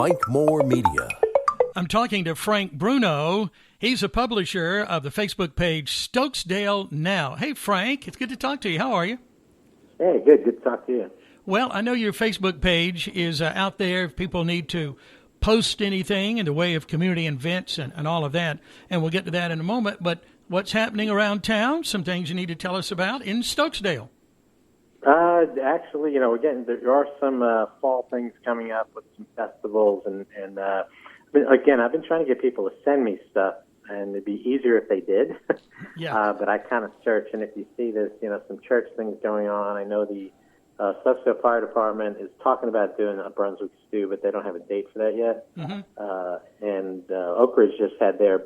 Mike Moore Media. I'm talking to Frank Bruno. He's a publisher of the Facebook page Stokesdale Now. Hey, Frank, it's good to talk to you. How are you? Hey, good. Good to talk to you. Well, I know your Facebook page is out there if people need to post anything in the way of community events and all of that, and we'll get to that in a moment. But what's happening around town, some things you need to tell us about in Stokesdale. Actually, there are some fall things coming up with some festivals, and again, I've been trying to get people to send me stuff, and it'd be easier if they did. Yeah. But I kind of search, and if you see there's some church things going on, I know the Stokesdale Fire Department is talking about doing a Brunswick stew, but they don't have a date for that yet. Mm-hmm. And Oak Ridge just had the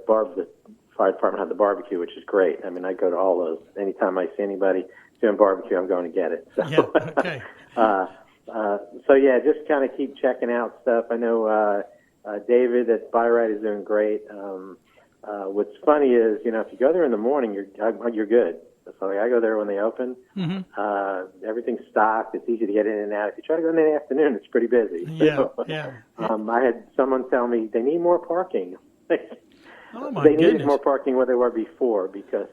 fire department had the barbecue, which is great. I mean, I go to all those. Anytime I see anybody doing barbecue, I'm going to get it. So, yeah, okay. Just kind of keep checking out stuff. I know David at Buy Right is doing great. What's funny is, if you go there in the morning, you're good. So I go there when they open. Mm-hmm. Everything's stocked. It's easy to get in and out. If you try to go in the afternoon, it's pretty busy. Yeah. I had someone tell me they need more parking. Oh, my they goodness. needed more parking where they were before because,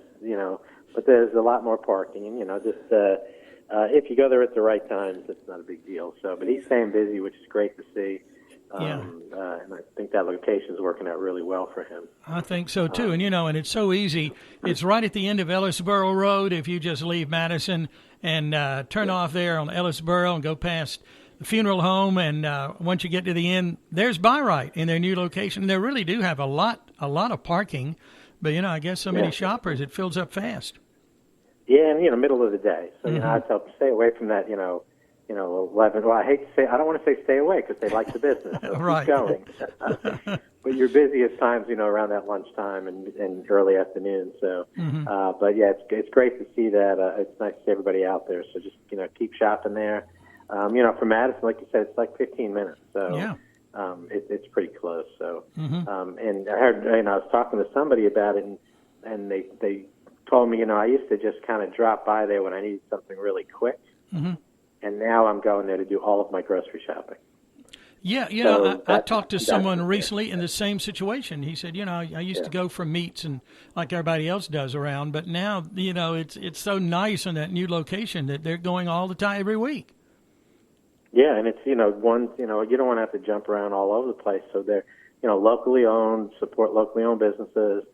but there's a lot more parking. And, if you go there at the right times, it's not a big deal. So, but he's staying busy, which is great to see. And I think that location is working out really well for him. I think so, too. And it's so easy. It's right at the end of Ellisboro Road if you just leave Madison and turn off there on Ellisboro and go past the funeral home. And once you get to the end, there's Buy Right in their new location. They really do have a lot of parking. But, I guess so many shoppers, it fills up fast. Yeah, and, middle of the day. So, I tell them, stay away from that, 11. Well, I hate to say, I don't want to say stay away because they like the business. So right. Keep going. But you're busiest times, around that lunchtime and early afternoon. So, but yeah, it's great to see that. It's nice to see everybody out there. So just, keep shopping there. From Madison, like you said, it's like 15 minutes. So, yeah. It's pretty close. So, and I heard, I was talking to somebody about it and they told me, I used to just kind of drop by there when I needed something really quick. Mm-hmm. And now I'm going there to do all of my grocery shopping. Yeah, I talked to someone recently in the same situation. He said, I used to go for meats and like everybody else does around, but now, it's so nice in that new location that they're going all the time every week. Yeah, and it's, you don't want to have to jump around all over the place. So they're, locally owned, support locally owned businesses.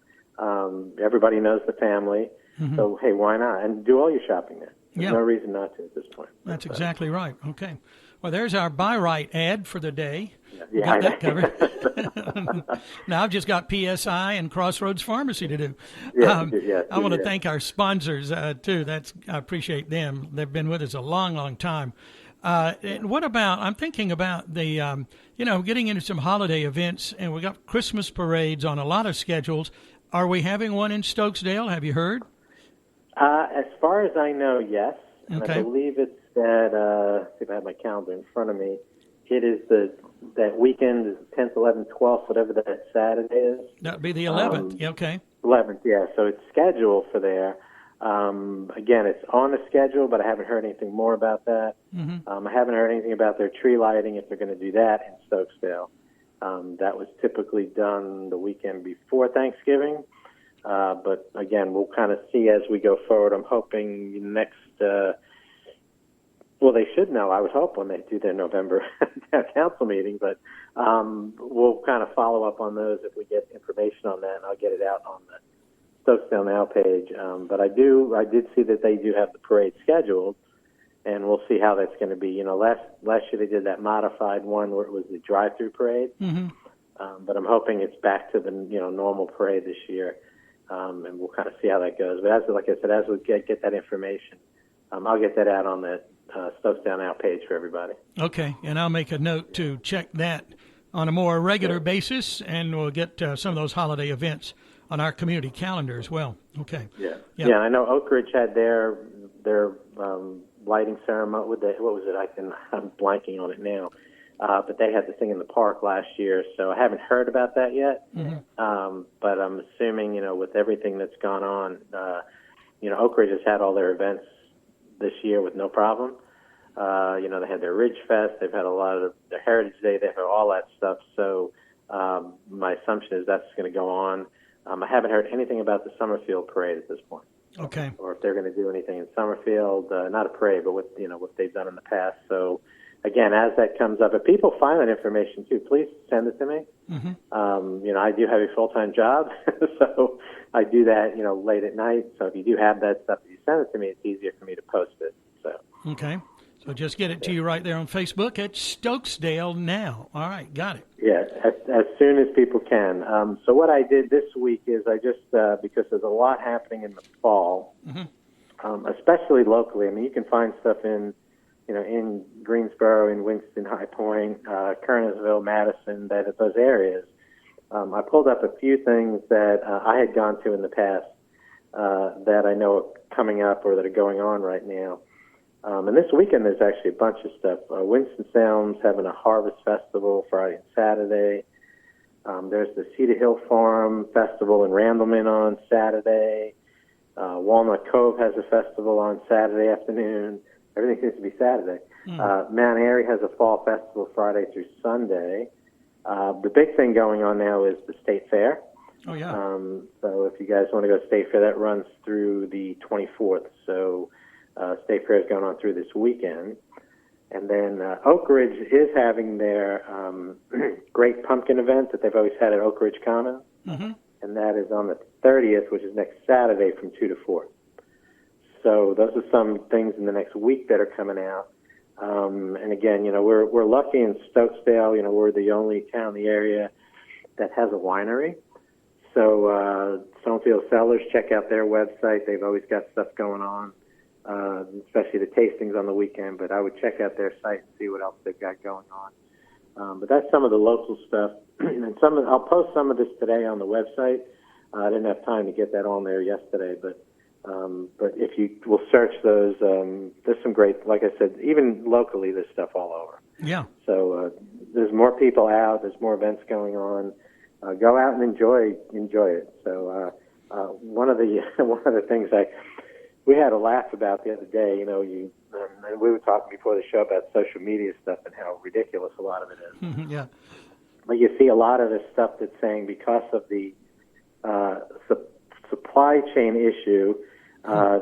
Everybody knows the family. Mm-hmm. So, hey, why not? And do all your shopping there. There's no reason not to at this point. That's exactly right. Okay. Well, there's our Buy Right ad for the day. Yeah, got that covered. Now I've just got PSI and Crossroads Pharmacy to do. I want to thank our sponsors, too. I appreciate them. They've been with us a long, long time. And what about, I'm thinking about the, getting into some holiday events, and we got Christmas parades on a lot of schedules. Are we having one in Stokesdale? Have you heard? As far as I know, yes. And okay. I believe it's that, if I have my calendar in front of me, it is that weekend, 10th, 11th, 12th, whatever that Saturday is. That would be the 11th, okay. 11th, yeah. So it's scheduled for there. Again, it's on the schedule, but I haven't heard anything more about that. Mm-hmm. I haven't heard anything about their tree lighting, if they're going to do that in Stokesdale. That was typically done the weekend before Thanksgiving. But again, we'll kind of see as we go forward. I'm hoping next, they should know, I would hope, when they do their November council meeting, but we'll kind of follow up on those if we get information on that, and I'll get it out on the Stokesdale Now page. But I did see that they do have the parade scheduled, and we'll see how that's going to be. Last year they did that modified one where it was the drive-through parade, but I'm hoping it's back to the normal parade this year. And we'll kind of see how that goes. But like I said, as we get that information, I'll get that out on the Stokesdale Now page for everybody. Okay, and I'll make a note to check that on a more regular basis, and we'll get some of those holiday events on our community calendar as well. Okay. Yeah. And I know Oak Ridge had their lighting ceremony with what was it? I'm blanking on it now. But they had the thing in the park last year, so I haven't heard about that yet. Mm-hmm. But I'm assuming, with everything that's gone on, Oak Ridge has had all their events this year with no problem. They had their Ridge Fest. They've had a lot of their Heritage Day. They've had all that stuff. So my assumption is that's going to go on. I haven't heard anything about the Summerfield parade at this point. Okay. Or if they're going to do anything in Summerfield, not a parade, but what they've done in the past. So again, as that comes up, if people find that information too, please send it to me. Mm-hmm. I do have a full-time job, so I do that, late at night. So if you do have that stuff, if you send it to me, it's easier for me to post it. So. Okay. So just get it to you right there on Facebook at Stokesdale now. All right, got it. Yeah, as soon as people can. So what I did this week is I just, because there's a lot happening in the fall, especially locally. I mean, you can find stuff in Greensboro, in Winston, High Point, Kernersville, Madison, those areas. I pulled up a few things that I had gone to in the past that I know are coming up or that are going on right now. And this weekend there's actually a bunch of stuff. Winston-Salem's having a Harvest Festival Friday and Saturday. There's the Cedar Hill Farm Festival in Randleman on Saturday. Walnut Cove has a festival on Saturday afternoon. Everything seems to be Saturday. Mount Airy has a fall festival Friday through Sunday. The big thing going on now is the State Fair. Oh, yeah. So if you guys want to go to State Fair, that runs through the 24th. So State Fair is going on through this weekend. And then Oak Ridge is having their Great Pumpkin event that they've always had at Oak Ridge Commons. Mm-hmm. And that is on the 30th, which is next Saturday from 2 to 4. So those are some things in the next week that are coming out. And again, we're lucky in Stokesdale. We're the only town in the area that has a winery. So Stonefield Cellars, check out their website. They've always got stuff going on, especially the tastings on the weekend. But I would check out their site and see what else they've got going on. But that's some of the local stuff. And I'll post some of this today on the website. I didn't have time to get that on there yesterday, but if you will search those, there's some great, like I said, even locally, there's stuff all over. Yeah. So there's more people out. There's more events going on. Go out and enjoy it. So one of the things we had a laugh about the other day. And we were talking before the show about social media stuff and how ridiculous a lot of it is. Yeah. But you see a lot of this stuff that's saying because of the supply chain issue,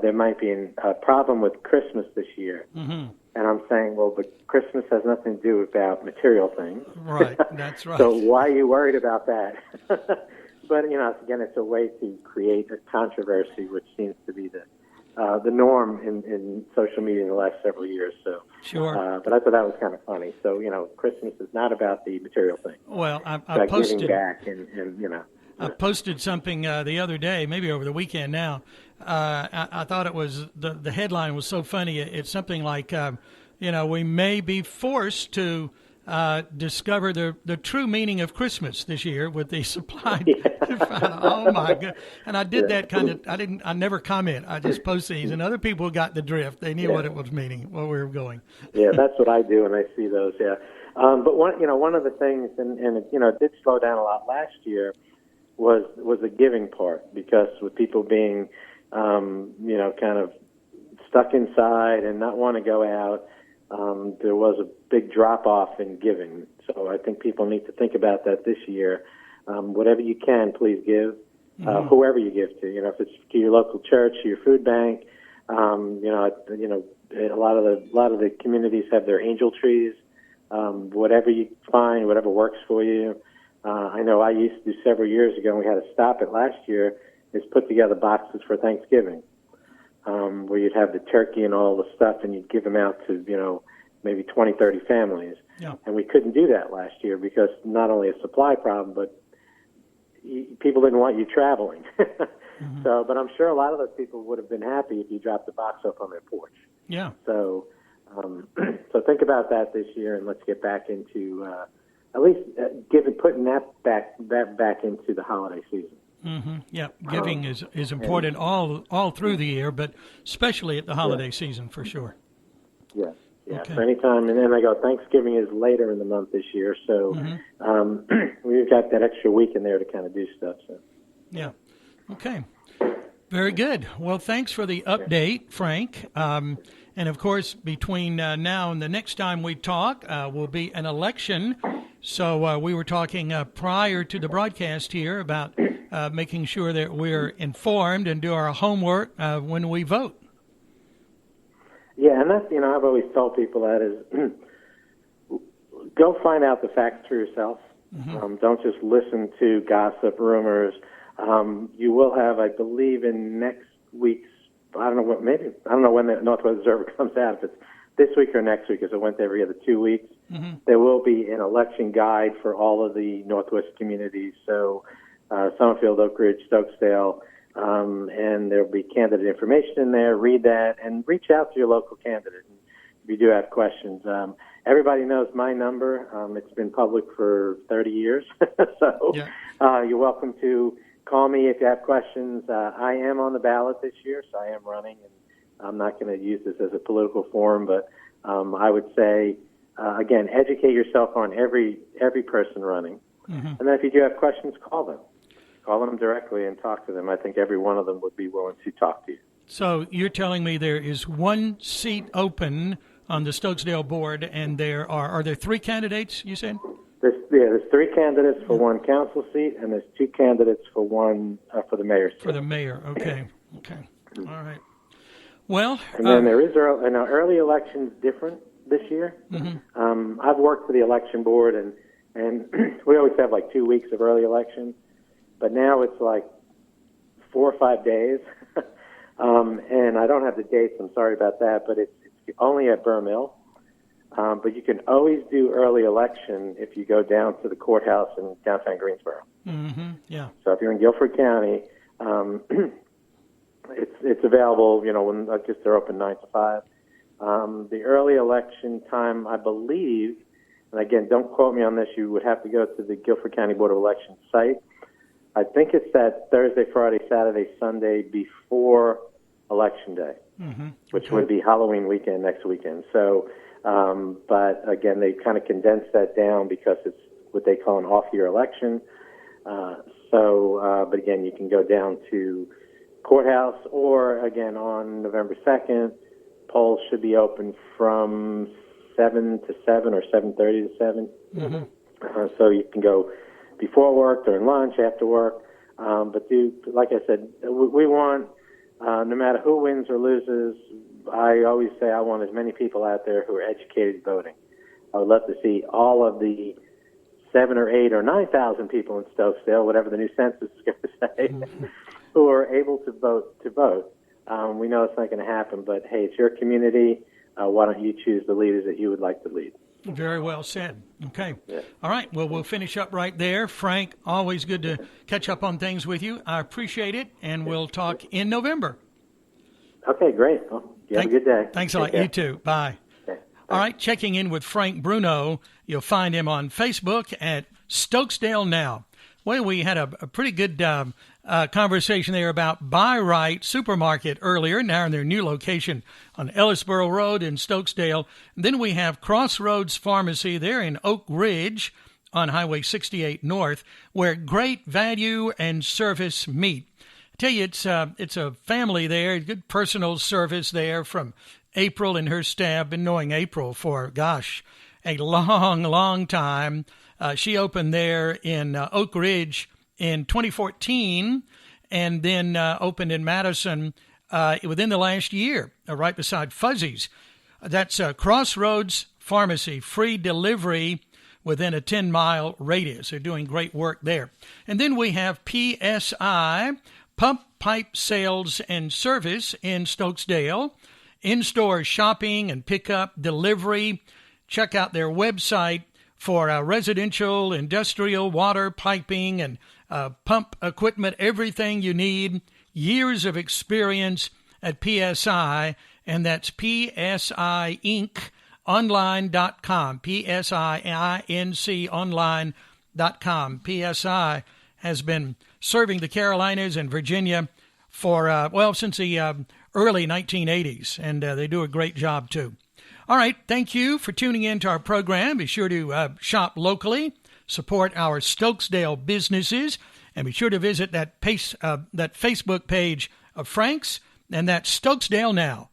there might be a problem with Christmas this year. Mm-hmm. And I'm saying, well, but Christmas has nothing to do about material things. Right, that's right. So why are you worried about that? But, again, it's a way to create a controversy, which seems to be the norm in social media in the last several years. So, sure. But I thought that was kind of funny. So, Christmas is not about the material thing. Well, I posted giving back and. I posted something the other day, maybe over the weekend now. I thought it was, the headline was so funny. It's something like, we may be forced to discover the true meaning of Christmas this year with the supply. Oh, my God. And I did that I never comment. I just post these, and other people got the drift. They knew what it was meaning, where we were going. Yeah, that's what I do when I see those, yeah. But one of the things, and it did slow down a lot last year, was the giving part, because with people being, kind of stuck inside and not want to go out, there was a big drop-off in giving. So I think people need to think about that this year. Whatever you can, please give, whoever you give to. If it's to your local church, to your food bank, a lot of the communities have their angel trees. Whatever you find, whatever works for you. I know I used to do several years ago, and we had to stop it last year, is put together boxes for Thanksgiving, where you'd have the turkey and all the stuff, and you'd give them out to, maybe 20, 30 families. Yeah. And we couldn't do that last year because not only a supply problem, but people didn't want you traveling. Mm-hmm. So, but I'm sure a lot of those people would have been happy if you dropped the box up on their porch. Yeah. So, so think about that this year, and let's get back into at least putting that back into the holiday season. Mm-hmm. Yeah, giving is important all through the year, but especially at the holiday season for sure. Yeah. Yeah, okay. So anytime, and then I go, Thanksgiving is later in the month this year, so we've got that extra week in there to kind of do stuff. So. Yeah, okay. Very good. Well, thanks for the update, Frank. And, of course, between now and the next time we talk will be an election. So we were talking prior to the broadcast here about making sure that we're informed and do our homework when we vote. Yeah, and that's, I've always told people that is go find out the facts for yourself. Don't just listen to gossip, rumors. You will have, I believe, in next week's, I don't know when the Northwest Observer comes out, if it's this week or next week, because it went every other 2 weeks. There will be an election guide for all of the Northwest communities, so Summerfield, Oak Ridge, Stokesdale, and there'll be candidate information in there. Read that and reach out to your local candidate if you do have questions. Everybody knows my number. It's been public for 30 years, so you're welcome to call me if you have questions. I am on the ballot this year, so I am running, and I'm not going to use this as a political forum, but I would say, again, educate yourself on every person running. And then if you do have questions, call them. Call them directly and talk to them. I think every one of them would be willing to talk to you. So you're telling me there is one seat open on the Stokesdale board, and are there 3 candidates, you said? There's 3 candidates for one council seat, and there's 2 candidates for one for the mayor's seat. For the mayor, okay. All right. Well, and then there is early elections different this year. I've worked for the election board, and we always have like 2 weeks of early election, but now it's like 4 or 5 days, and I don't have the dates. I'm sorry about that, but it's only at Burr Mill. But you can always do early election if you go down to the courthouse in downtown Greensboro. Yeah. So if you're in Guilford County, it's available. When they're open 9 to 5. The early election time, I believe, and again, don't quote me on this. You would have to go to the Guilford County Board of Elections site. I think it's that Thursday, Friday, Saturday, Sunday before Election Day, which would be Halloween weekend next weekend. So. But again, they kind of condensed that down because it's what they call an off-year election. But again, you can go down to courthouse, or again on November 2nd, polls should be open from 7 to 7 or 7:30 to 7. So you can go before work, during lunch, after work. But like I said, we want, no matter who wins or loses, I always say I want as many people out there who are educated voting. I would love to see all of the 7 or 8 or 9,000 people in Stokesdale, whatever the new census is going to say, who are able to vote. We know it's not going to happen, but hey, it's your community. Why don't you choose the leaders that you would like to lead? Very well said. Okay. Yeah. All right. Well, we'll finish up right there. Frank, always good to catch up on things with you. I appreciate it, and we'll talk in November. Okay, great. Well, you have a good day. Thanks a lot. You too. Bye. Okay. All right, checking in with Frank Bruno. You'll find him on Facebook at Stokesdale Now. Well, we had a pretty good conversation there about Buy Right Supermarket earlier, now in their new location on Ellisboro Road in Stokesdale. And then we have Crossroads Pharmacy there in Oak Ridge on Highway 68 North, where great value and service meet. I tell you, it's a family there, good personal service there from April and her staff. Been knowing April for, a long time. She opened there in Oak Ridge in 2014 and then opened in Madison within the last year, right beside Fuzzy's. That's Crossroads Pharmacy, free delivery within a 10-mile radius. They're doing great work there. And then we have PSI, Pump Pipe Sales and Service in Stokesdale, in-store shopping and pickup, delivery. Check out their website for residential, industrial, water, piping, and pump equipment, everything you need. Years of experience at PSI, and that's PSIinconline.com, PSIinc online.com. PSI has been serving the Carolinas and Virginia for, since the early 1980s, and they do a great job, too. All right, thank you for tuning in to our program. Be sure to shop locally, support our Stokesdale businesses, and be sure to visit that Facebook page of Frank's, and that's Stokesdale Now.